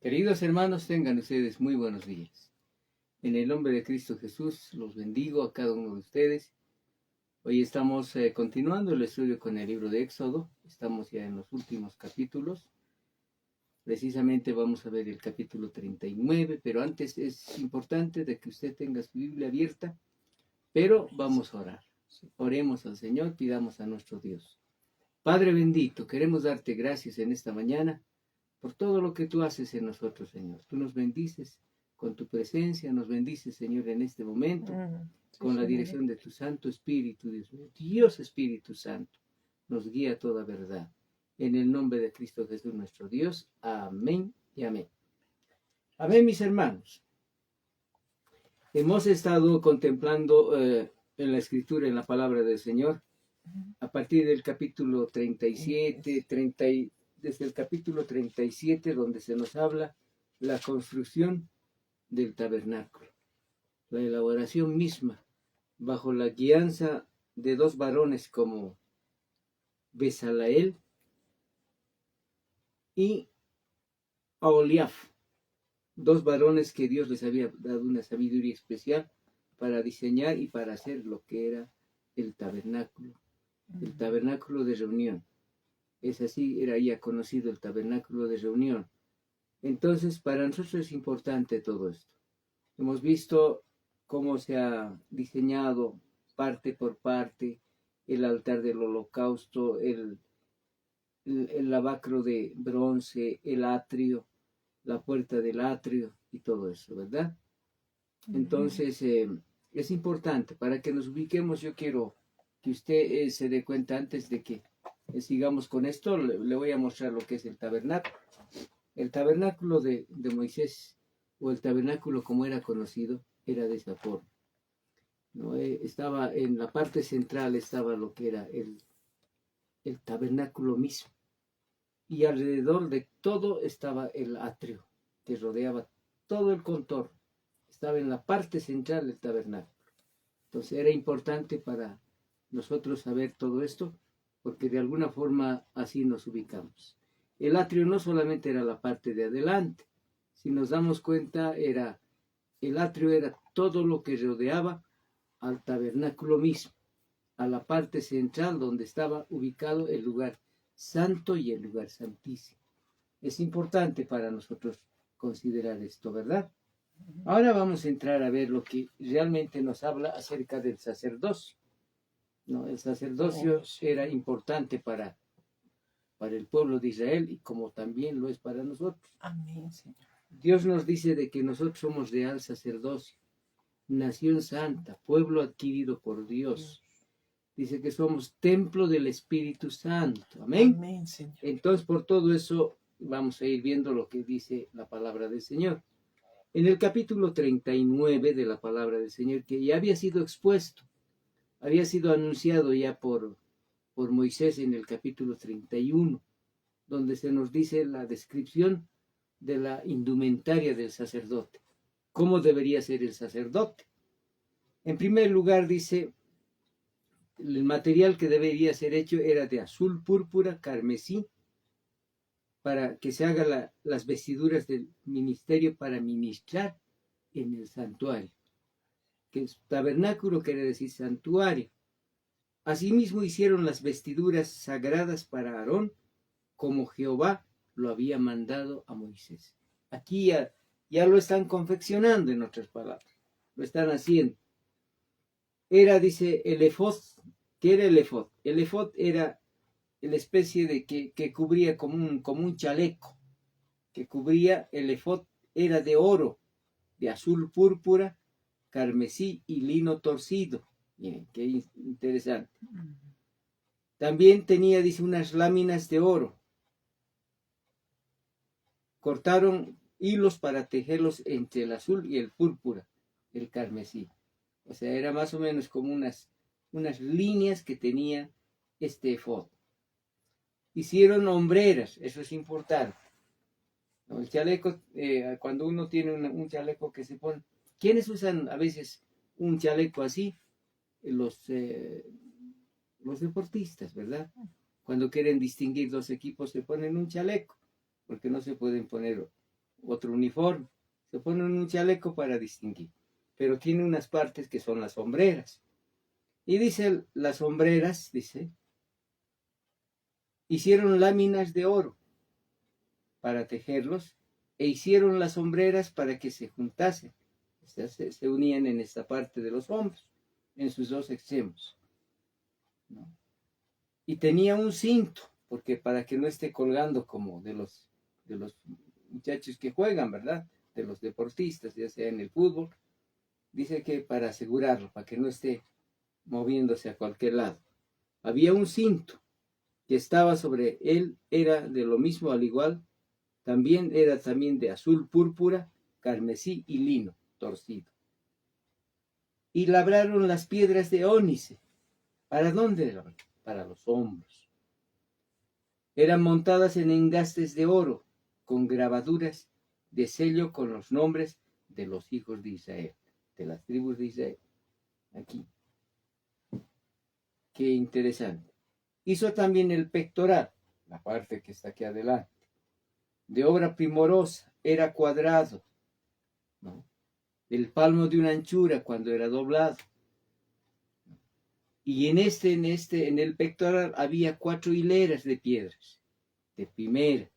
Queridos hermanos, tengan ustedes muy buenos días. En el nombre de Cristo Jesús, los bendigo a cada uno de ustedes. Hoy estamos continuando el estudio con el libro de Éxodo. Estamos ya en los últimos capítulos. Precisamente vamos a ver el capítulo 39, pero antes es importante de que usted tenga su Biblia abierta, pero vamos a orar. Oremos al Señor, pidamos a nuestro Dios. Padre bendito, queremos darte gracias en esta mañana por todo lo que tú haces en nosotros, Señor. Tú nos bendices con tu presencia, nos bendices, Señor, en este momento, con la dirección de tu Santo Espíritu, Dios mío. Dios Espíritu Santo, nos guía a toda verdad. En el nombre de Cristo Jesús, nuestro Dios. Amén y amén. Amén, mis hermanos. Hemos estado contemplando en la Escritura, en la palabra del Señor, a partir del capítulo 37, desde el capítulo 37, donde se nos habla la construcción del tabernáculo, la elaboración misma, bajo la guianza de dos varones como Bezaleel y Aholiaf, dos varones que Dios les había dado una sabiduría especial para diseñar y para hacer lo que era el tabernáculo de reunión. Es así, era ya conocido el tabernáculo de reunión. Entonces, para nosotros es importante todo esto. Hemos visto cómo se ha diseñado parte por parte el altar del holocausto, el lavacro de bronce, el atrio, la puerta del atrio y todo eso, ¿verdad? Entonces, es importante para que nos ubiquemos. Yo quiero que usted se dé cuenta antes de que sigamos con esto. Le voy a mostrar lo que es el tabernáculo. El tabernáculo de Moisés, o el tabernáculo como era conocido, era de esa forma, ¿no? Estaba en la parte central, estaba lo que era el tabernáculo mismo, y alrededor de todo estaba el atrio, que rodeaba todo el contorno. Estaba en la parte central del tabernáculo. Entonces era importante para nosotros saber todo esto, porque de alguna forma así nos ubicamos. El atrio no solamente era la parte de adelante, si nos damos cuenta, el atrio era todo lo que rodeaba al tabernáculo mismo, a la parte central donde estaba ubicado el lugar santo y el lugar santísimo. Es importante para nosotros considerar esto, ¿verdad? Ahora vamos a entrar a ver lo que realmente nos habla acerca del sacerdocio, ¿no? El sacerdocio era importante para el pueblo de Israel, y como también lo es para nosotros. Amén, Señor. Dios nos dice de que nosotros somos real sacerdocio, nación santa, pueblo adquirido por Dios. Dice que somos templo del Espíritu Santo. Amén. Amén, Señor. Entonces, por todo eso, vamos a ir viendo lo que dice la palabra del Señor. En el capítulo 39 de la palabra del Señor, que ya había sido expuesto, había sido anunciado ya por Moisés en el capítulo 31, donde se nos dice la descripción de la indumentaria del sacerdote. ¿Cómo debería ser el sacerdote? En primer lugar dice, el material que debería ser hecho era de azul, púrpura, carmesí, para que se hagan las vestiduras del ministerio para ministrar en el santuario. Que es tabernáculo quiere decir santuario. Asimismo hicieron las vestiduras sagradas para Aarón, como Jehová lo había mandado a Moisés. Aquí ya lo están confeccionando, en otras palabras, lo están haciendo. Era, dice, el efod. ¿Qué era el efod? El efod era la especie de que cubría como un chaleco, que cubría. El efod era de oro, de azul púrpura, carmesí y lino torcido. Miren, qué interesante. También tenía, dice, unas láminas de oro. Cortaron hilos para tejerlos entre el azul y el púrpura, el carmesí. O sea, era más o menos como unas líneas que tenía este efod. Hicieron hombreras, eso es importante. ¿No? El chaleco, cuando uno tiene un chaleco que se pone, ¿quiénes usan a veces un chaleco así? Los deportistas, ¿verdad? Cuando quieren distinguir dos equipos se ponen un chaleco, porque no se pueden poner otro uniforme. Se ponen un chaleco para distinguir, pero tiene unas partes que son las sombreras. Y dice, las sombreras, dice, hicieron láminas de oro para tejerlos e hicieron las sombreras para que se juntasen. O sea, se unían en esta parte de los hombros, en sus dos extremos, ¿no? Y tenía un cinto, porque para que no esté colgando como de los muchachos que juegan, ¿verdad? De los deportistas, ya sea en el fútbol, dice que para asegurarlo, para que no esté moviéndose a cualquier lado. Había un cinto que estaba sobre él, era de lo mismo al igual, era también de azul púrpura, carmesí y lino torcido. Y labraron las piedras de ónice. ¿Para dónde? Para los hombros. Eran montadas en engastes de oro, con grabaduras de sello con los nombres de los hijos de Israel, de las tribus de Israel. Aquí. Qué interesante. Hizo también el pectoral, la parte que está aquí adelante, de obra primorosa, era cuadrado, ¿no? Del palmo de una anchura cuando era doblado. Y en el pectoral había 4 hileras de piedras, de primera.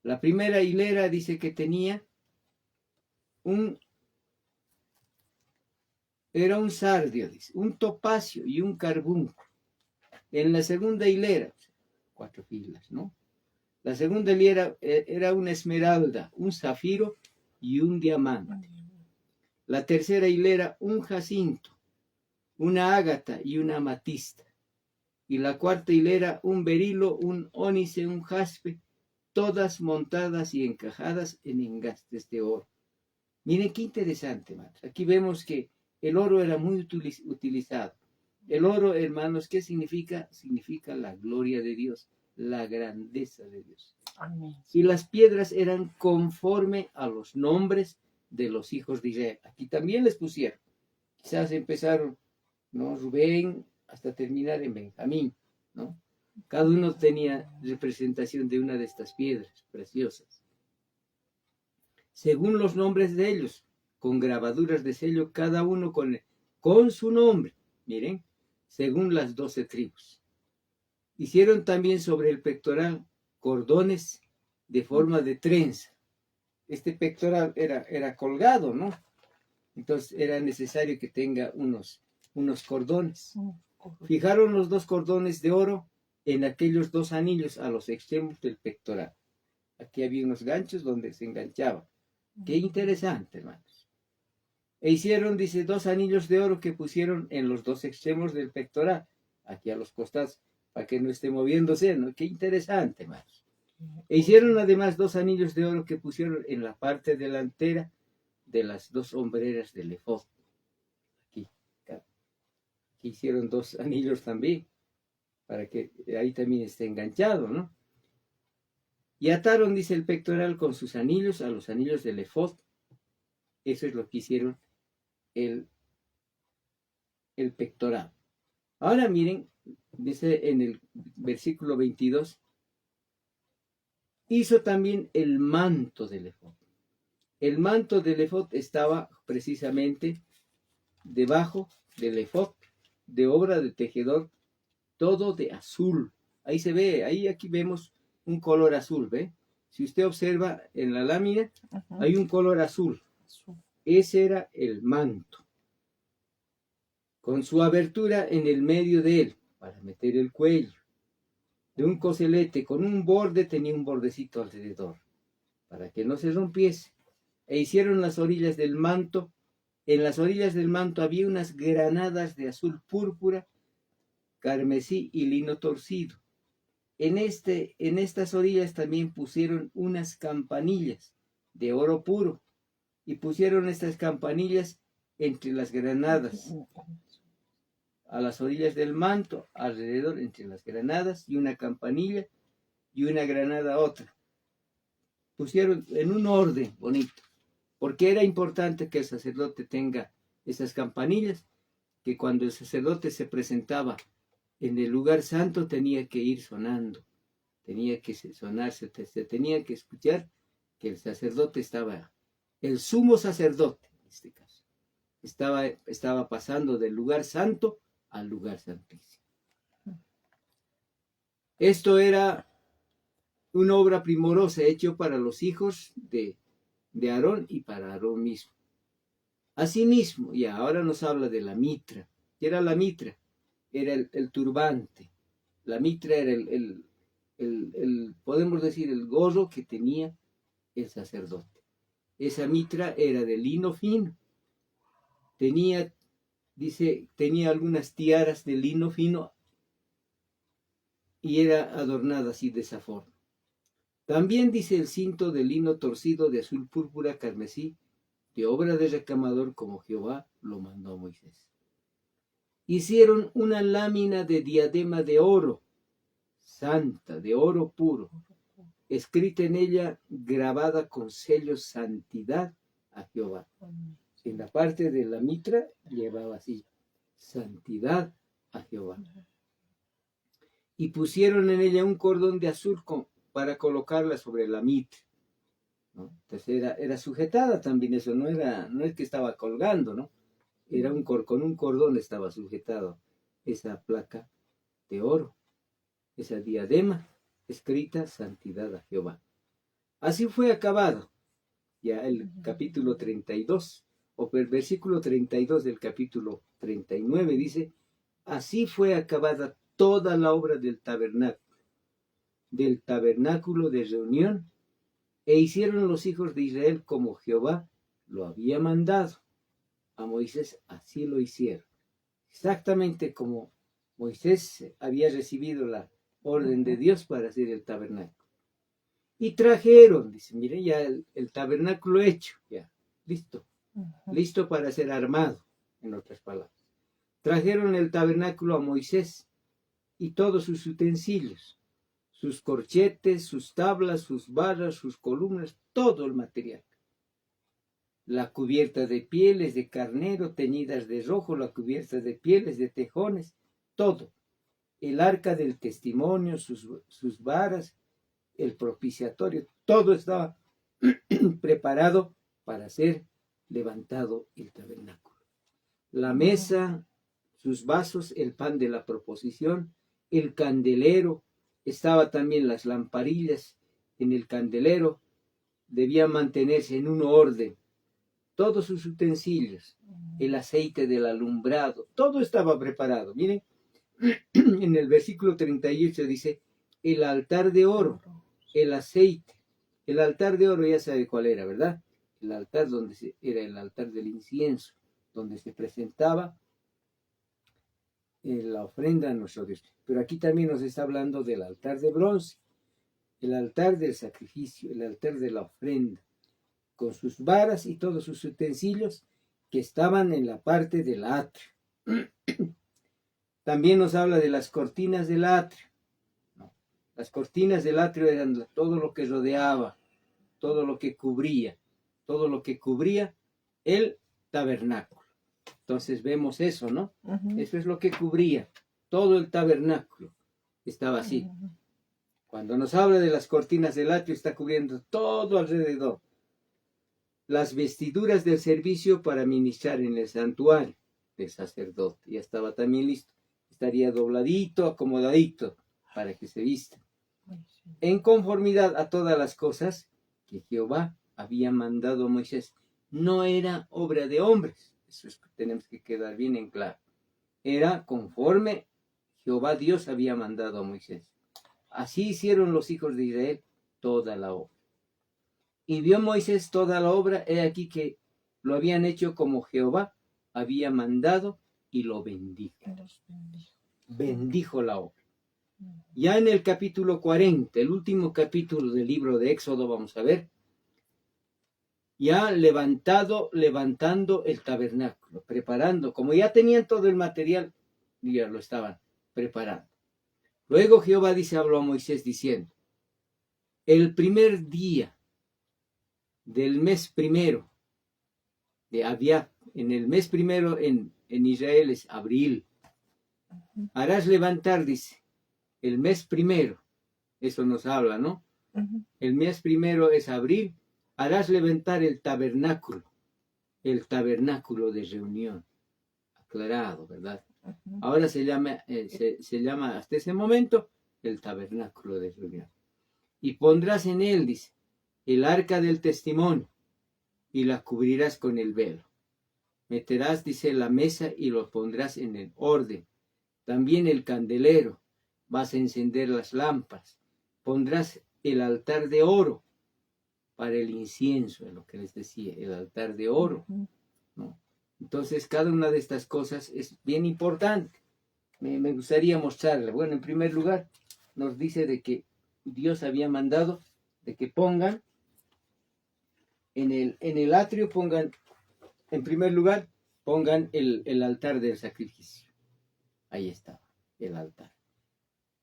La primera hilera dice que tenía era un sardio, dice, un topacio y un carbunco. En la segunda hilera, 4 filas, ¿no? La segunda hilera era una esmeralda, un zafiro y un diamante. La tercera hilera, un jacinto, una ágata y una amatista. Y la cuarta hilera, un berilo, un ónice, un jaspe, todas montadas y encajadas en engastes de oro. Miren qué interesante, hermanos. Aquí vemos que el oro era muy utilizado. El oro, hermanos, ¿qué significa? Significa la gloria de Dios, la grandeza de Dios. Amén. Y las piedras eran conforme a los nombres de los hijos de Israel. Aquí también les pusieron. Quizás empezaron, ¿no? Rubén hasta terminar en Benjamín, ¿no? Cada uno tenía representación de una de estas piedras preciosas. Según los nombres de ellos, con grabaduras de sello, cada uno con su nombre. Miren, según las 12 tribus. Hicieron también sobre el pectoral cordones de forma de trenza. Este pectoral era colgado, ¿no? Entonces era necesario que tenga unos cordones. Fijaron los 2 cordones de oro en aquellos 2 anillos a los extremos del pectoral. Aquí había unos ganchos donde se enganchaba. Qué interesante, hermanos. E hicieron, dice, 2 anillos de oro que pusieron en los 2 extremos del pectoral, aquí a los costados, para que no esté moviéndose, ¿no? Qué interesante, hermanos. E hicieron además 2 anillos de oro que pusieron en la parte delantera de las 2 hombreras del efod. Aquí hicieron 2 anillos también, para que ahí también esté enganchado, ¿no? Y ataron, dice, el pectoral con sus anillos a los anillos del efod. Eso es lo que hicieron el pectoral. Ahora miren, dice en el versículo 22, hizo también el manto del efod. El manto del efod estaba precisamente debajo del efod, de obra de tejedor, todo de azul. Ahí se ve, aquí vemos un color azul, ¿ve? Si usted observa en la lámina, hay un color azul. Ese era el manto, con su abertura en el medio de él, para meter el cuello. De un coselete, con un borde, tenía un bordecito alrededor, para que no se rompiese. E hicieron las orillas del manto. En las orillas del manto había unas granadas de azul púrpura, carmesí y lino torcido. En estas orillas también pusieron unas campanillas de oro puro, y pusieron estas campanillas entre las granadas, a las orillas del manto, alrededor entre las granadas, y una campanilla y una granada otra. Pusieron en un orden bonito, porque era importante que el sacerdote tenga esas campanillas, que cuando el sacerdote se presentaba en el lugar santo tenía que ir sonando, tenía que sonar, se tenía que escuchar que el sacerdote estaba, el sumo sacerdote, en este caso, estaba pasando del lugar santo al lugar santísimo. Esto era una obra primorosa hecha para los hijos de Aarón y para Aarón mismo. Asimismo, y ahora nos habla de la mitra. ¿Qué era la mitra? Era el turbante. La mitra era podemos decir, el gorro que tenía el sacerdote. Esa mitra era de lino fino. Tenía algunas tiaras de lino fino y era adornada así de esa forma. También dice el cinto de lino torcido de azul púrpura carmesí, de obra de recamador como Jehová lo mandó a Moisés. Hicieron una lámina de diadema de oro, santa, de oro puro, escrita en ella, grabada con sellos santidad a Jehová. En la parte de la mitra llevaba así, santidad a Jehová. Y pusieron en ella un cordón de azul para colocarla sobre la mitra, ¿no? Entonces era sujetada también eso, no es que estaba colgando, ¿no? Era con un cordón estaba sujetado esa placa de oro, esa diadema escrita santidad a Jehová. Así fue acabado ya el capítulo 32, o el versículo 32 del capítulo 39 dice, así fue acabada toda la obra del tabernáculo de reunión, e hicieron los hijos de Israel como Jehová lo había mandado. A Moisés así lo hicieron. Exactamente como Moisés había recibido la orden de Dios para hacer el tabernáculo. Y trajeron, dice, miren, ya el tabernáculo hecho, ya, listo. Listo para ser armado, en otras palabras. Trajeron el tabernáculo a Moisés y todos sus utensilios, sus corchetes, sus tablas, sus barras, sus columnas, todo el material. La cubierta de pieles de carnero teñidas de rojo, la cubierta de pieles de tejones, todo. El arca del testimonio, sus varas, el propiciatorio, todo estaba preparado para ser levantado el tabernáculo. La mesa, sus vasos, el pan de la proposición, el candelero, estaba también las lamparillas en el candelero, debían mantenerse en un orden. Todos sus utensilios, el aceite del alumbrado, todo estaba preparado. Miren, en el versículo 38 dice, el altar de oro, el aceite. El altar de oro ya sabe cuál era, ¿verdad? El altar era el altar del incienso, donde se presentaba la ofrenda a nuestro Dios. Pero aquí también nos está hablando del altar de bronce, el altar del sacrificio, el altar de la ofrenda, con sus varas y todos sus utensilios que estaban en la parte del atrio. También nos habla de las cortinas del atrio. Las cortinas del atrio eran todo lo que rodeaba, todo lo que cubría el tabernáculo. Entonces vemos eso, ¿no? Eso es lo que cubría todo el tabernáculo. Estaba así. Cuando nos habla de las cortinas del atrio, está cubriendo todo alrededor. Las vestiduras del servicio para ministrar en el santuario del sacerdote. Ya estaba también listo. Estaría dobladito, acomodadito, para que se vista. En conformidad a todas las cosas que Jehová había mandado a Moisés. No era obra de hombres. Eso es que tenemos que quedar bien en claro. Era conforme Jehová Dios había mandado a Moisés. Así hicieron los hijos de Israel toda la obra. Y vio Moisés toda la obra, he aquí que lo habían hecho como Jehová había mandado y lo bendijo. Bendijo la obra. Ya en el capítulo 40, el último capítulo del libro de Éxodo, vamos a ver, ya levantando el tabernáculo, preparando, como ya tenían todo el material, ya lo estaban preparando. Luego Jehová habló a Moisés diciendo, el primer día del mes primero de Abiab, en el mes primero en Israel es abril, harás levantar, dice, el mes primero, eso nos habla, ¿no? El mes primero es abril, harás levantar el tabernáculo de reunión, aclarado, ¿verdad? Ahora se llama hasta ese momento el tabernáculo de reunión. Y pondrás en él, dice, el arca del testimonio, y la cubrirás con el velo. Meterás, dice, la mesa y lo pondrás en el orden. También el candelero, vas a encender las lámparas. Pondrás el altar de oro para el incienso, es lo que les decía, el altar de oro, ¿no? Entonces, cada una de estas cosas es bien importante. Me gustaría mostrarla. Bueno, en primer lugar, nos dice de que Dios había mandado de que pongan en el atrio, pongan, en primer lugar, pongan el altar del sacrificio. Ahí estaba el altar,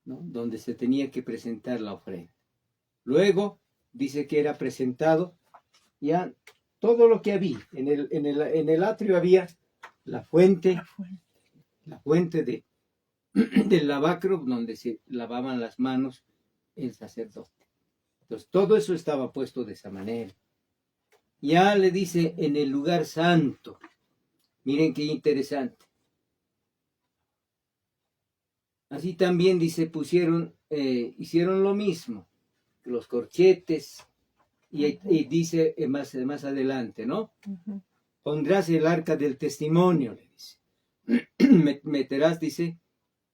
¿no? Donde se tenía que presentar la ofrenda. Luego, dice que era presentado ya todo lo que había. En el atrio había la fuente del lavacro, donde se lavaban las manos el sacerdote. Entonces, todo eso estaba puesto de esa manera. Ya le dice en el lugar santo. Miren qué interesante. Así también dice, hicieron lo mismo, los corchetes, y dice más adelante, ¿no? Pondrás el arca del testimonio, le dice. Meterás, dice,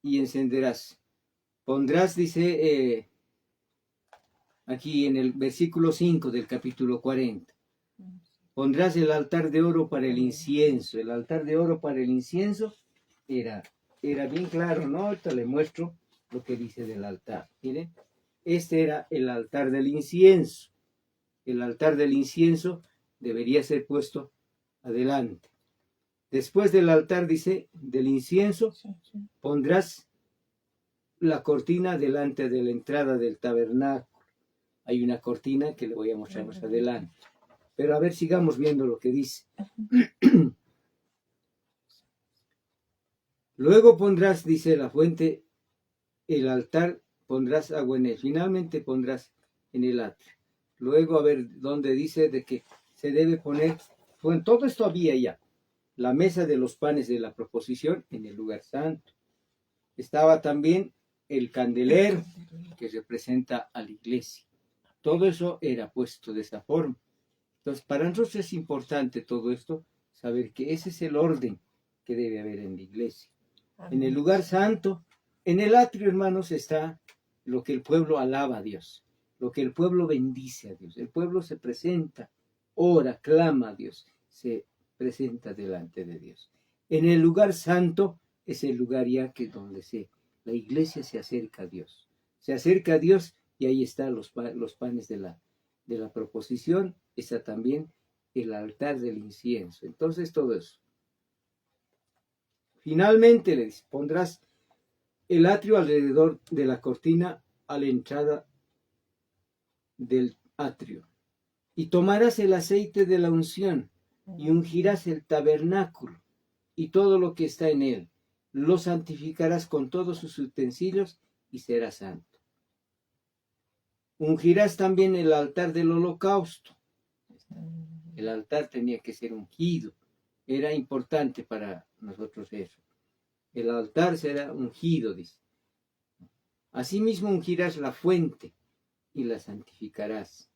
y encenderás. Pondrás, dice, aquí en el versículo 5 del capítulo 40. Pondrás el altar de oro para el incienso. El altar de oro para el incienso era bien claro, ¿no? Ahorita le muestro lo que dice del altar. Miren, este era el altar del incienso. El altar del incienso debería ser puesto adelante. Después del altar, dice, del incienso, pondrás la cortina delante de la entrada del tabernáculo. Hay una cortina que le voy a mostrar más adelante. Pero a ver, sigamos viendo lo que dice. Luego pondrás, dice la fuente, el altar, pondrás agua en él. Finalmente pondrás en el atrio. Luego, a ver, donde dice de que se debe poner, bueno, todo esto había ya. La mesa de los panes de la proposición en el lugar santo. Estaba también el candelero que representa a la iglesia. Todo eso era puesto de esa forma. Entonces, para nosotros es importante todo esto, saber que ese es el orden que debe haber en la iglesia. En el lugar santo, en el atrio, hermanos, está lo que el pueblo alaba a Dios, lo que el pueblo bendice a Dios. El pueblo se presenta, ora, clama a Dios, se presenta delante de Dios. En el lugar santo es el lugar ya que donde la iglesia se acerca a Dios. Se acerca a Dios y ahí están los panes de la proposición, está también el altar del incienso. Entonces todo eso. Finalmente le dice, pondrás el atrio alrededor de la cortina a la entrada del atrio. Y tomarás el aceite de la unción y ungirás el tabernáculo y todo lo que está en él. Lo santificarás con todos sus utensilios y será santo. Ungirás también el altar del holocausto. El altar tenía que ser ungido. Era importante para nosotros eso. El altar será ungido, dice. Asimismo ungirás la fuente y la santificarás.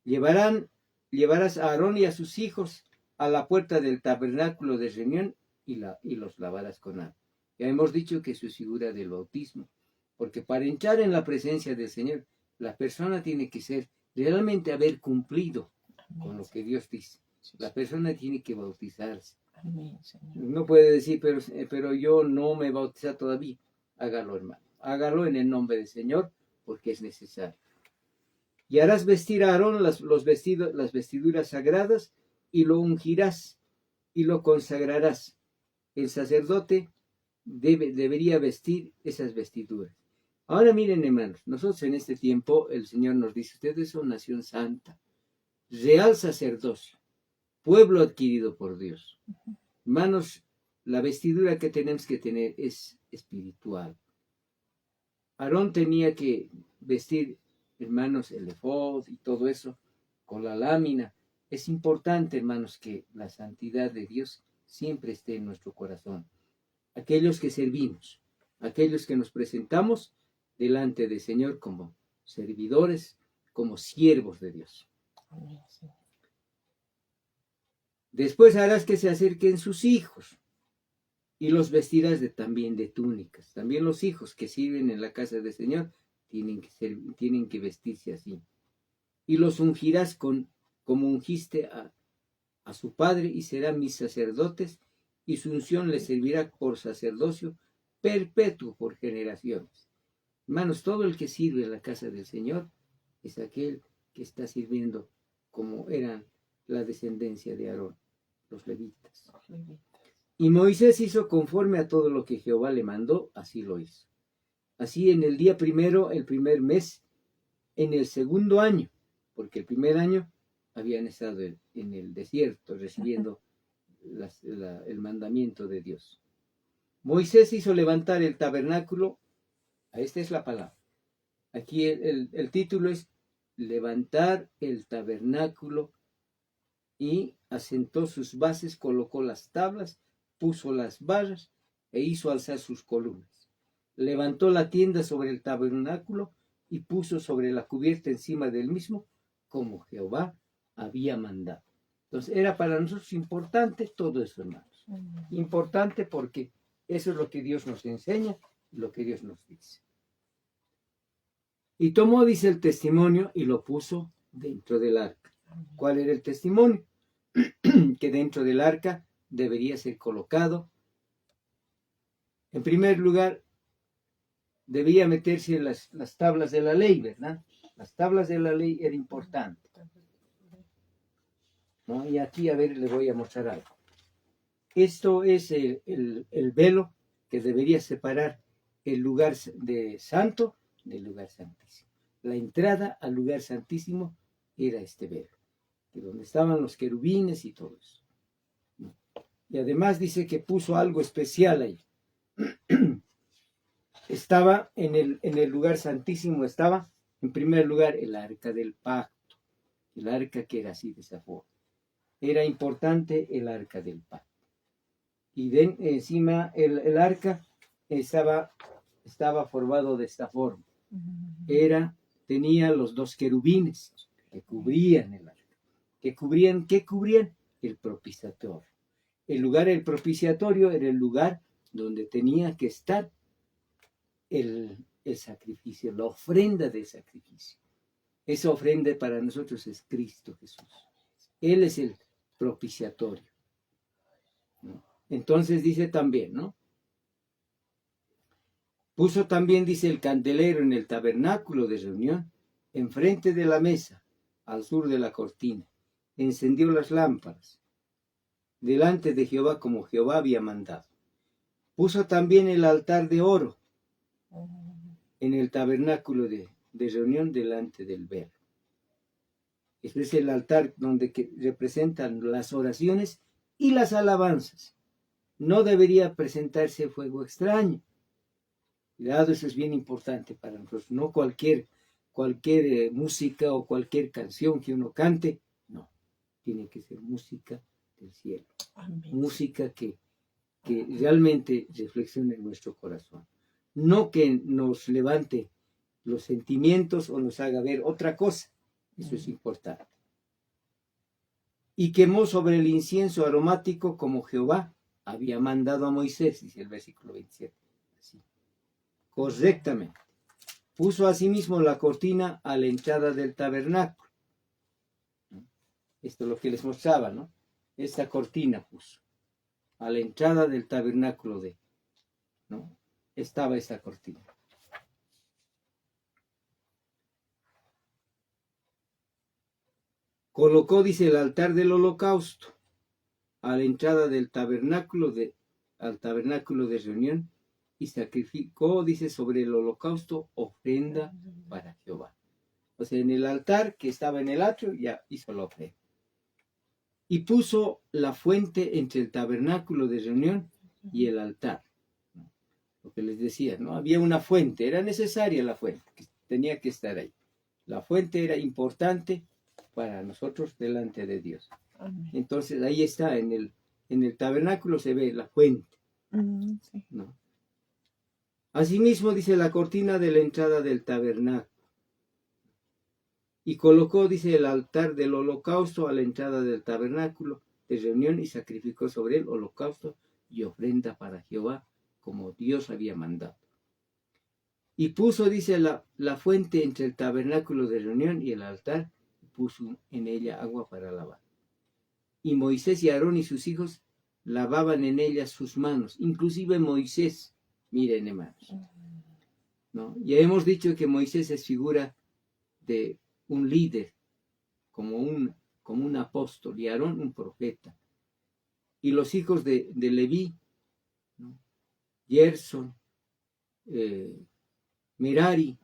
Llevarás a Aarón y a sus hijos a la puerta del tabernáculo de reunión y los lavarás con agua. Ya hemos dicho que eso es figura del bautismo, porque para entrar en la presencia del Señor, la persona tiene que realmente haber cumplido con lo que Dios dice. La persona tiene que bautizarse. Amén, Señor. No puede decir, pero yo no me he bautizado todavía. Hágalo, hermano. Hágalo en el nombre del Señor, porque es necesario. Y harás vestir a Aarón las vestiduras sagradas, y lo ungirás, y lo consagrarás. El sacerdote debería vestir esas vestiduras. Ahora miren, hermanos, nosotros en este tiempo, el Señor nos dice, ustedes son nación santa, real sacerdocio, pueblo adquirido por Dios. Hermanos, la vestidura que tenemos que tener es espiritual. Aarón tenía que vestir, hermanos, el efod y todo eso, con la lámina. Es importante, hermanos, que la santidad de Dios siempre esté en nuestro corazón. Aquellos que servimos, aquellos que nos presentamos delante del Señor como servidores, como siervos de Dios. Después harás que se acerquen sus hijos y los vestirás también de túnicas. También los hijos que sirven en la casa del Señor tienen que vestirse así. Y los ungirás como ungiste a su padre, y serán mis sacerdotes, y su unción les servirá por sacerdocio perpetuo por generaciones. Hermanos, todo el que sirve en la casa del Señor es aquel que está sirviendo como eran la descendencia de Aarón, los levitas. Y Moisés hizo conforme a todo lo que Jehová le mandó, así lo hizo. Así en el día primero, el primer mes, en el segundo año, porque el primer año habían estado en el desierto recibiendo el mandamiento de Dios. Moisés hizo levantar el tabernáculo. Esta es la palabra. Aquí el título es levantar el tabernáculo, y asentó sus bases, colocó las tablas, puso las barras e hizo alzar sus columnas. Levantó la tienda sobre el tabernáculo y puso sobre la cubierta encima del mismo, como Jehová había mandado. Entonces era para nosotros importante todo eso, hermanos. Importante porque eso es lo que Dios nos enseña, lo que Dios nos dice. Y tomó, dice, el testimonio y lo puso dentro del arca. ¿Cuál era el testimonio? Que dentro del arca debería ser colocado. En primer lugar, debía meterse las tablas de la ley, ¿verdad? Las tablas de la ley era importante, ¿no? Y aquí, a ver, les voy a mostrar algo. Esto es el velo que debería separar el lugar de santo del lugar santísimo. La entrada al lugar santísimo era este velo, donde estaban los querubines y todo eso. Y además dice que puso algo especial ahí. Estaba en el lugar santísimo, estaba en primer lugar el arca del pacto, el arca que era así de esa forma. Era importante el arca del pacto. Y encima el arca estaba formado de esta forma. Tenía los dos querubines que cubrían el arca. ¿Qué cubrían? El propiciatorio. El propiciatorio era el lugar donde tenía que estar el sacrificio, la ofrenda de sacrificio. Esa ofrenda para nosotros es Cristo Jesús. Él es el propiciatorio, ¿no? Entonces dice también, ¿no? Puso también, dice, el candelero en el tabernáculo de reunión, enfrente de la mesa, al sur de la cortina. Encendió las lámparas delante de Jehová como Jehová había mandado. Puso también el altar de oro en el tabernáculo de reunión delante del velo. Este es el altar donde representan las oraciones y las alabanzas. No debería presentarse fuego extraño. Cuidado, eso es bien importante para nosotros. No cualquier música o cualquier canción que uno cante, no. Tiene que ser música del cielo. Amén. Música que realmente reflexione en nuestro corazón. No que nos levante los sentimientos o nos haga ver otra cosa. Eso es importante. Y quemó sobre el incienso aromático como Jehová había mandado a Moisés, dice el versículo 27. Así. Correctamente. Puso asimismo la cortina a la entrada del tabernáculo. Esto es lo que les mostraba, ¿no? Esta cortina puso a la entrada del tabernáculo ¿no? Estaba esta cortina. Colocó, dice, el altar del holocausto a la entrada del tabernáculo al tabernáculo de reunión, y sacrificó, dice, sobre el holocausto ofrenda para Jehová. O sea, en el altar que estaba en el atrio ya hizo la ofrenda. Y puso la fuente entre el tabernáculo de reunión y el altar. Lo que les decía, ¿no? Había una fuente, era necesaria la fuente, que tenía que estar ahí. La fuente era importante para nosotros delante de Dios. Amén. Entonces ahí está, en el tabernáculo se ve la fuente, Sí. ¿no? Asimismo dice la cortina de la entrada del tabernáculo. Y colocó, dice, el altar del holocausto a la entrada del tabernáculo de reunión y sacrificó sobre él holocausto y ofrenda para Jehová, como Dios había mandado. Y puso, dice, la fuente entre el tabernáculo de reunión y el altar, y puso en ella agua para lavar. Y Moisés y Aarón y sus hijos lavaban en ella sus manos, inclusive Moisés, miren hermanos, ¿no? Ya hemos dicho que Moisés es figura de un líder, como un apóstol, y Aarón un profeta. Y los hijos de Leví, ¿no? Gerson, Merari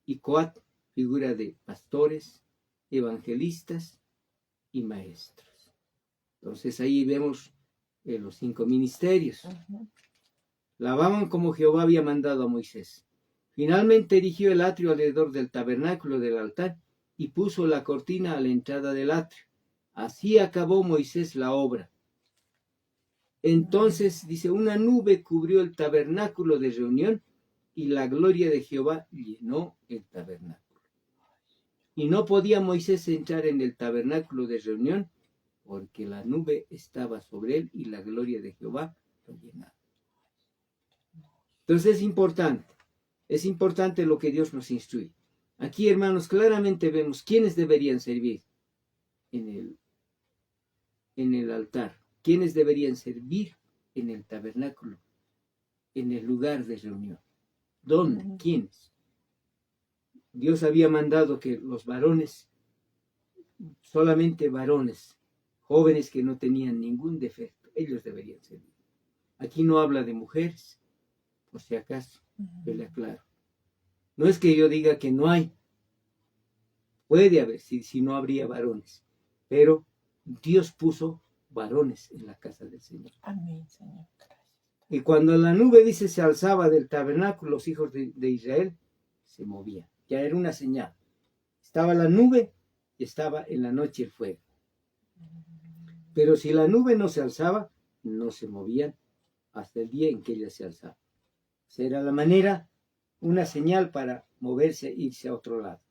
y Coat, figura de pastores, evangelistas y maestros. Entonces ahí vemos los 5 ministerios. Lavaban como Jehová había mandado a Moisés. Finalmente erigió el atrio alrededor del tabernáculo del altar y puso la cortina a la entrada del atrio. Así acabó Moisés la obra. Entonces, dice, una nube cubrió el tabernáculo de reunión y la gloria de Jehová llenó el tabernáculo. Y no podía Moisés entrar en el tabernáculo de reunión porque la nube estaba sobre él y la gloria de Jehová lo llenaba. Entonces es importante lo que Dios nos instruye. Aquí, hermanos, claramente vemos quiénes deberían servir en el altar, quiénes deberían servir en el tabernáculo, en el lugar de reunión. ¿Dónde? ¿Quiénes? Dios había mandado que los varones, solamente varones, jóvenes que no tenían ningún defecto, ellos deberían servir. Aquí no habla de mujeres, por si acaso, yo le aclaro. No es que yo diga que no hay, puede haber, si no habría varones, pero Dios puso varones en la casa del Señor. Amén, Señor. Gracias. Y cuando la nube, dice, se alzaba del tabernáculo, los hijos de Israel se movían. Ya era una señal. Estaba la nube y estaba en la noche el fuego. Pero si la nube no se alzaba, no se movían hasta el día en que ella se alzaba. O sea, era la manera, una señal para moverse, irse a otro lado.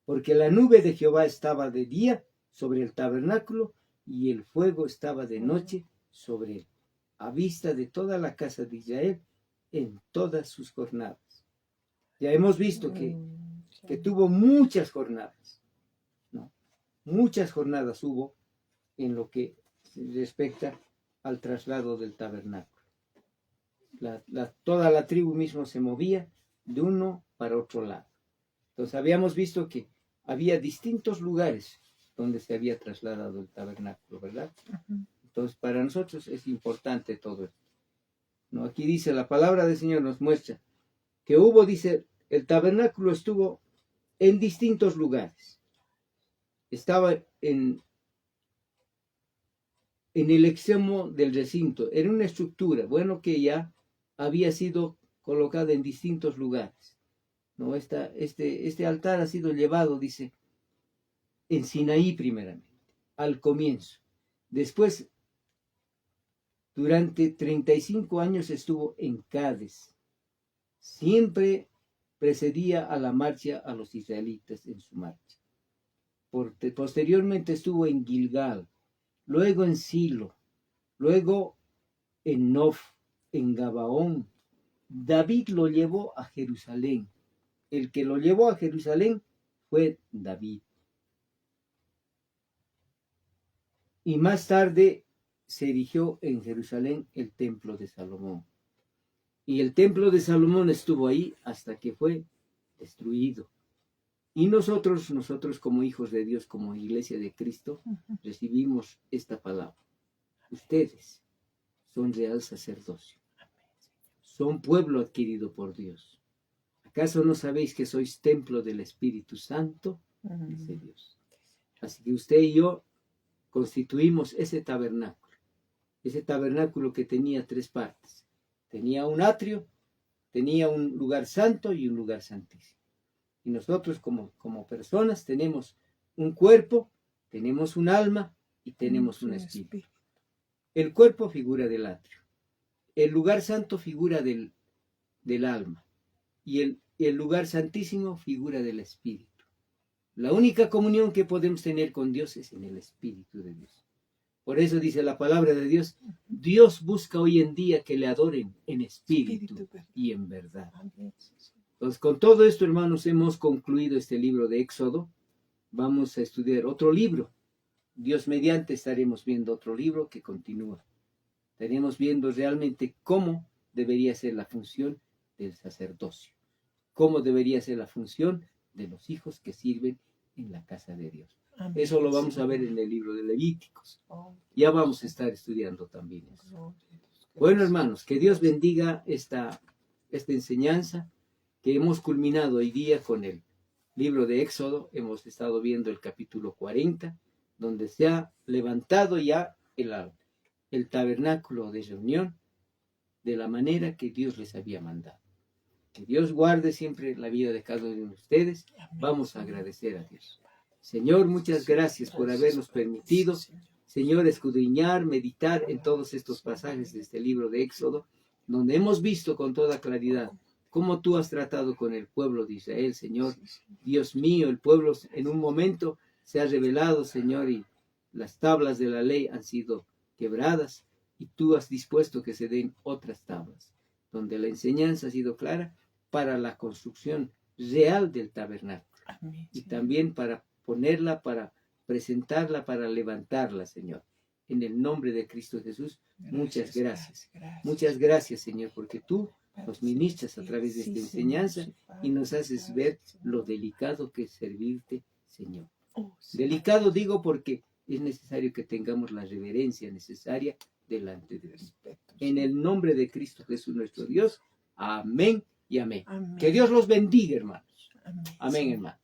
Porque la nube de Jehová estaba de día sobre el tabernáculo y el fuego estaba de noche sobre él, a vista de toda la casa de Israel en todas sus jornadas. Ya hemos visto que tuvo muchas jornadas, ¿no? Muchas jornadas hubo en lo que respecta al traslado del tabernáculo. Toda la tribu mismo se movía de uno para otro lado. Entonces habíamos visto que había distintos lugares donde se había trasladado el tabernáculo, ¿verdad? Entonces para nosotros es importante todo esto, ¿no? Aquí dice, la palabra del Señor nos muestra que hubo, dice, el tabernáculo estuvo en distintos lugares. Estaba en el extremo del recinto, era una estructura, bueno, que ya había sido colocada en distintos lugares, ¿no? Este altar ha sido llevado, dice, en Sinaí primeramente, al comienzo. Después, durante 35 años estuvo en Cádiz. Siempre precedía a la marcha a los israelitas en su marcha. Posteriormente estuvo en Gilgal, luego en Silo, luego en Nof, en Gabaón. David lo llevó a Jerusalén. El que lo llevó a Jerusalén fue David. Y más tarde se erigió en Jerusalén el templo de Salomón. Y el templo de Salomón estuvo ahí hasta que fue destruido. Y nosotros como hijos de Dios, como iglesia de Cristo, recibimos esta palabra. Ustedes son real sacerdocio. Son pueblo adquirido por Dios. ¿Acaso no sabéis que sois templo del Espíritu Santo? Dice Dios. Así que usted y yo constituimos ese tabernáculo que tenía 3 partes. Tenía un atrio, tenía un lugar santo y un lugar santísimo. Y nosotros como personas tenemos un cuerpo, tenemos un alma y tenemos un espíritu. El cuerpo figura del atrio. El lugar santo figura del alma. Y el lugar santísimo figura del espíritu. La única comunión que podemos tener con Dios es en el Espíritu de Dios. Por eso dice la palabra de Dios, Dios busca hoy en día que le adoren en espíritu y en verdad. Entonces, con todo esto, hermanos, hemos concluido este libro de Éxodo. Vamos a estudiar otro libro. Dios mediante estaremos viendo otro libro que continúa. Estaremos viendo realmente cómo debería ser la función del sacerdocio. Cómo debería ser la función de los hijos que sirven en la casa de Dios. Amén. Eso lo vamos a ver en el libro de Levíticos. Ya vamos a estar estudiando también eso. Bueno, hermanos, que Dios bendiga esta enseñanza que hemos culminado hoy día con el libro de Éxodo. Hemos estado viendo el capítulo 40, donde se ha levantado ya el tabernáculo de reunión de la manera que Dios les había mandado. Que Dios guarde siempre la vida de cada uno de ustedes. Vamos a agradecer a Dios. Señor, muchas gracias por habernos permitido, Señor, escudriñar, meditar en todos estos pasajes de este libro de Éxodo, donde hemos visto con toda claridad cómo tú has tratado con el pueblo de Israel, Señor. Dios mío, el pueblo en un momento se ha rebelado, Señor, y las tablas de la ley han sido quebradas, y tú has dispuesto que se den otras tablas, donde la enseñanza ha sido clara para la construcción real del tabernáculo. Amén, Y también para ponerla, para presentarla, para levantarla, Señor. En el nombre de Cristo Jesús, muchas gracias. Muchas gracias, Señor, porque tú nos ministras a través de esta enseñanza y nos haces ver lo delicado que es servirte, Señor. Delicado digo porque es necesario que tengamos la reverencia necesaria delante de ti. En el nombre de Cristo Jesús nuestro Dios. Amén y amén. Que Dios los bendiga, hermanos. Amén, hermanos.